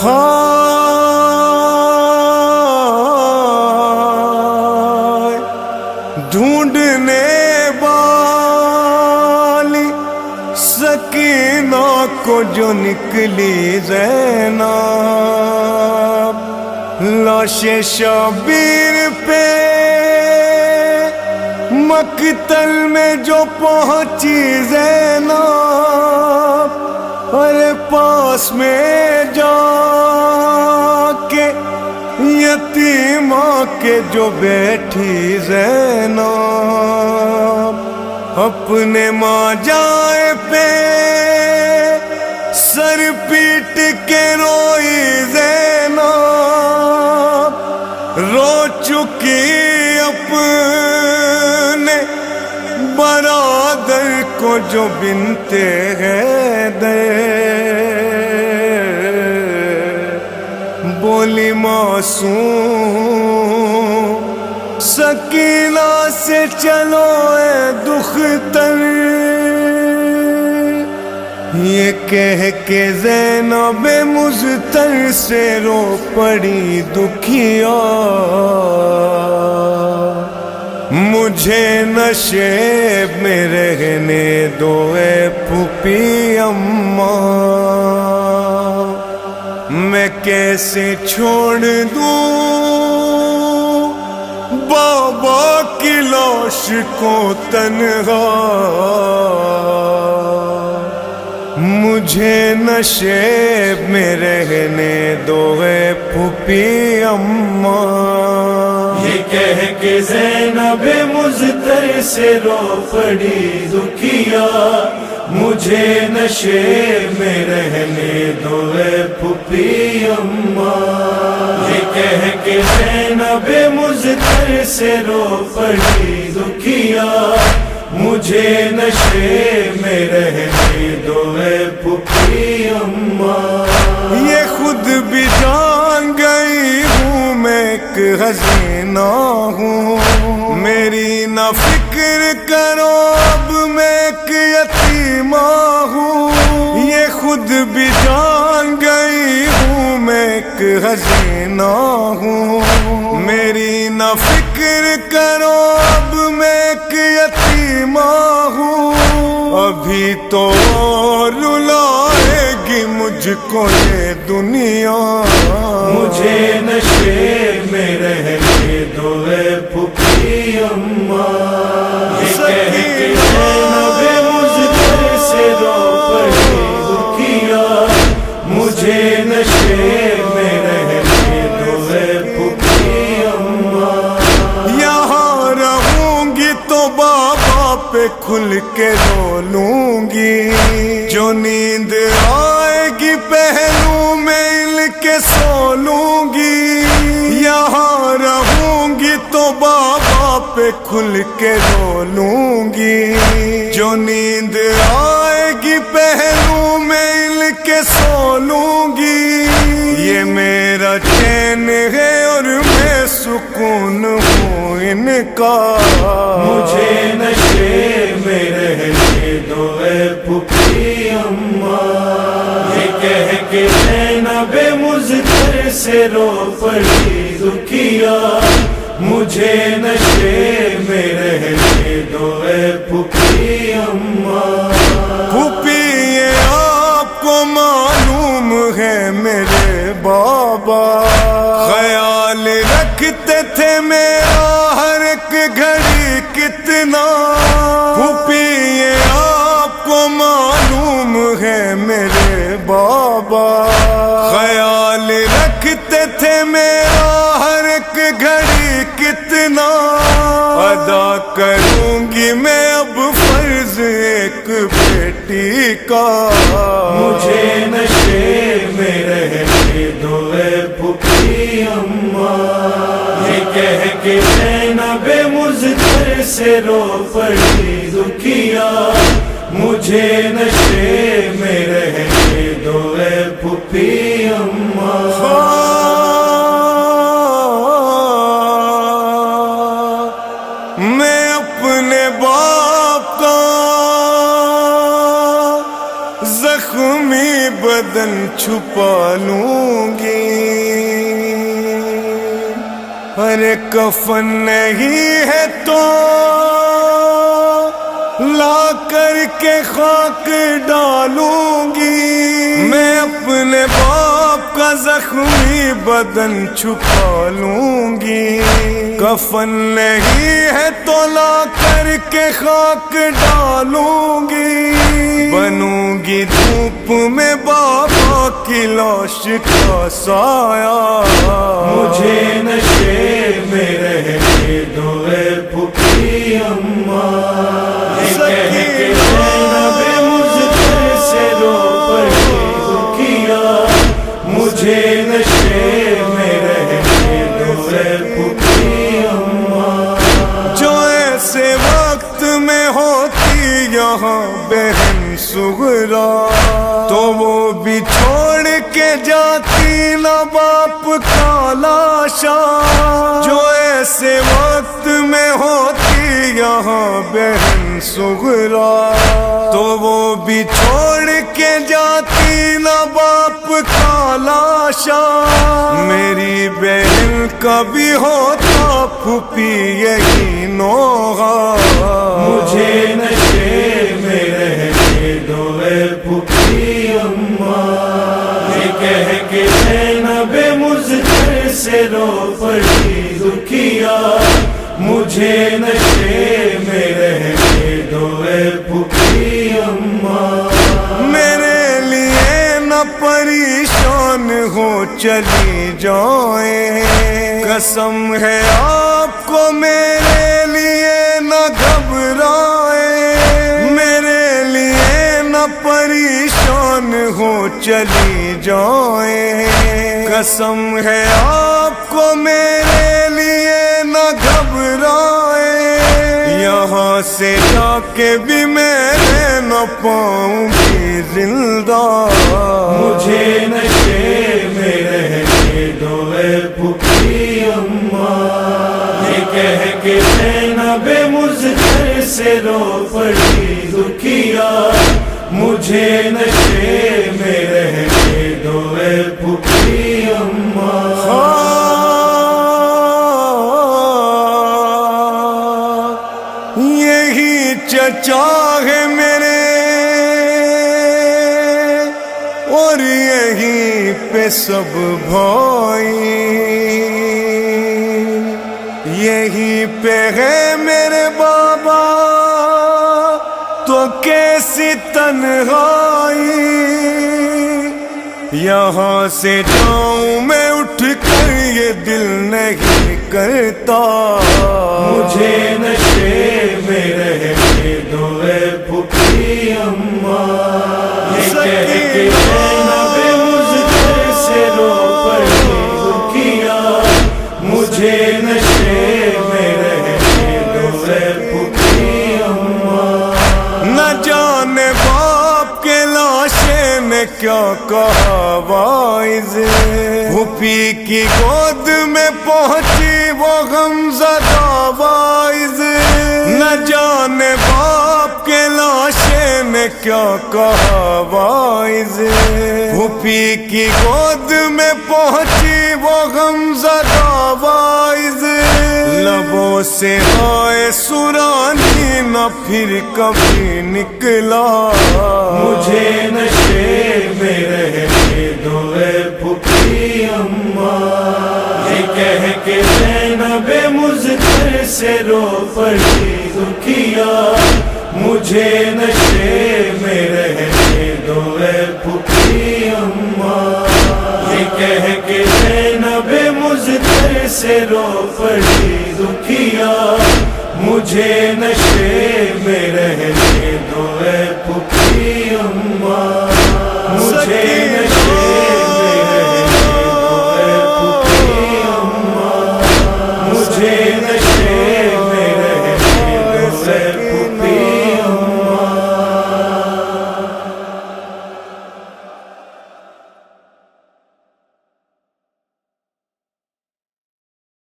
ہائے ڈھونڈنے والی سکینہ کو جو نکلی زینب، لاش شبیر پہ مقتل میں جو پہنچی زینب، ارے پاس میں جا کے یتیمہ کے جو بیٹھی زینب، اپنے ماں جائے پہ سر پیٹ کے روئی زینب، رو چکی اپنے برادر کو جو بنت حیدر، بولی معصوم سکینہ سے چلو اے دختر، یہ کہہ کے زینب مضطر سے رو پڑی دکھیا، مجھے نشیب میں رہنے دو اے پھوپھی اماں، میں کیسے چھوڑ دوں بابا کی لاش کو تنہا، مجھے نشیب میں رہنے دو اے پھوپھی اماں۔ یہ کہہ کے زینب مضطر سے رو پڑی دکھیا، مجھے نشیب میں رہنے دو اے پھوپھی اماں۔ یہ کہہ کے زینب مضطر سے رو پڑی دکھیا، مجھے نشیب میں رہنے دو اے پھوپھی اماں۔ یہ خود بھی جان گئی ہوں میں ایک حسینہ ہوں، میری نہ فکر کرو اب میں ایک یتیمہ ہوں، یہ خود بھی جان گئی ہوں میں ایک حسینہ ہوں، میری نہ فکر کرو اب میں ایک یتیمہ ہوں، ابھی تو رلائے گی مجھ کو یہ دنیا، مجھے نشیب میں رہنے دو اے پھوپھی اماں۔ یہ کہہ کے زینب مضطر سے رو پڑی دکھیا، مجھے نشیب میں رہنے دو اے پھوپھی اماں۔ یہاں رہوں گی تو بابا پہ کھل کے رو لوں گی، جو نیند آئے گی پہلو میں ہل کے سو لوں گی، یہاں رہوں گی تو بابا پہ کھل کے رو لوں گی، جو نیند آئے گی پہلو میں ہل کے سو لوں گی، یہ میرا چین ہے اور میں سکون ہوں ان کا، مجھے نشیب میں رہنے دو اے پھوپھی اماں۔ یہ کہہ کے زینب مضطر سے رو پڑی دکھیا، مجھے نشیب میں رہنے دو اے پھوپھی اماں۔ پھوپھی یہ آپ کو معلوم ہے میرے بابا، خیال رکھتے تھے میرا ہر ایک گھڑی کتنا، پھوپھی یہ آپ کو معلوم ہے میرے بابا، خیال رکھتے تھے میرا ہر ایک گھڑی کتنا، ادا کروں گی میں اب فرض ایک بیٹی کا، مجھے نشیب میں رہنے دو اے پھوپھی اماں۔ یہ کہہ کے زینب مضطر سے رو پڑی دکھیا، مجھے نشیب میں رہنے دو اے پھوپھی اماں۔ میں اپنے باپ کا زخمی بدن بدن چھپا لوں گی. ارے کفن نہیں ہے تو لا کر کے خاک ڈالوں گی. میں اپنے باپ کا زخمی بدن چھپا لوں گی. کفن نہیں ہے تو لا کر کے خاک ڈالوں گی. بنوں گی دھوپ میں بابا کی لاش کا سایہ. مجھے نشے میں رہنے دو اے پھوپھی اماں. کہہ کے زینب مضطر سے رو پڑی دکھیا. مجھے نشے میں رہنے دو اے پھوپھی اماں. جو ایسے وقت میں ہوتی یہاں بہن صغرا تو وہ بھی چھوڑ کے جاتی نہ باپ کا لاشا. جو ایسے وقت میں ہوتی یہاں بہن صغرا تو وہ بھی چھوڑ کے جاتی نہ باپ کا لاشا. میری بہن کا بھی ہوتا پھوپھی یہی نوحہ. مجھے نشے میں رہنے دو اے پھوپھی اماں. یہ کہہ کے زینب مضطر سے رو پڑی دکھیا. مجھے نشے میں رہنے دو اے پھوپھی اماں. میرے لیے نہ پریشان ہو چلی جائیں. قسم ہے آپ کو میرے لیے نہ گھبرائیں. میرے لیے نہ پریشان ہو چلی جائیں. قسم ہے آپ کو میرے لیے نہ گھبرائیں. یہاں سے جا کے بھی میں نہ پاؤں گی زندہ. مجھے نشے میں رہنے دو اے پھوپھی اماں. یہ کہہ کے زینب مضطر سے رو پڑی دکھیا. مجھے نشے میں رہنے دو اے پھوپھی اماں. یہی چچا ہے میرے اور یہیں پہ سب بھائی. یہیں پہ ہے میرے بابا تو کیسی تنہائی. یہاں سے جاؤں میں اٹھ کر یہ دل نہیں کرتا. مجھے نشے میں رہنے دو اے پھوپھی اماں. یہ کہہ کے زینب مضطر سے رو پڑی دکھیا. مجھے نشے میں رہنے دو اے پھوپھی اماں. نہ جانے باپ کے لاشے نے کیا کہا واعظ. پھوپھی کی گود میں پہنچی وہ غمزدہ واعظ. نہ جانے باپ کے لاشے نے کیا کہا واعظ. پھوپھی کی گود میں پہنچی وہ غمزدہ واعظ. لبوں سے آئے سرانی نہ پھر کبھی نکلا. مجھے نشے میں رہنے دو اے پھوپھی اماں. یہ کہہ کے زینب مضطر سے رو پڑی دکھیا. مجھے نشے میں رہنے دو اے پھوپھی اماں. یہ کہہ کے زینب مضطر سے رو پڑی دکھیا. مجھے نشے میں رہنے دو اے پھوپھی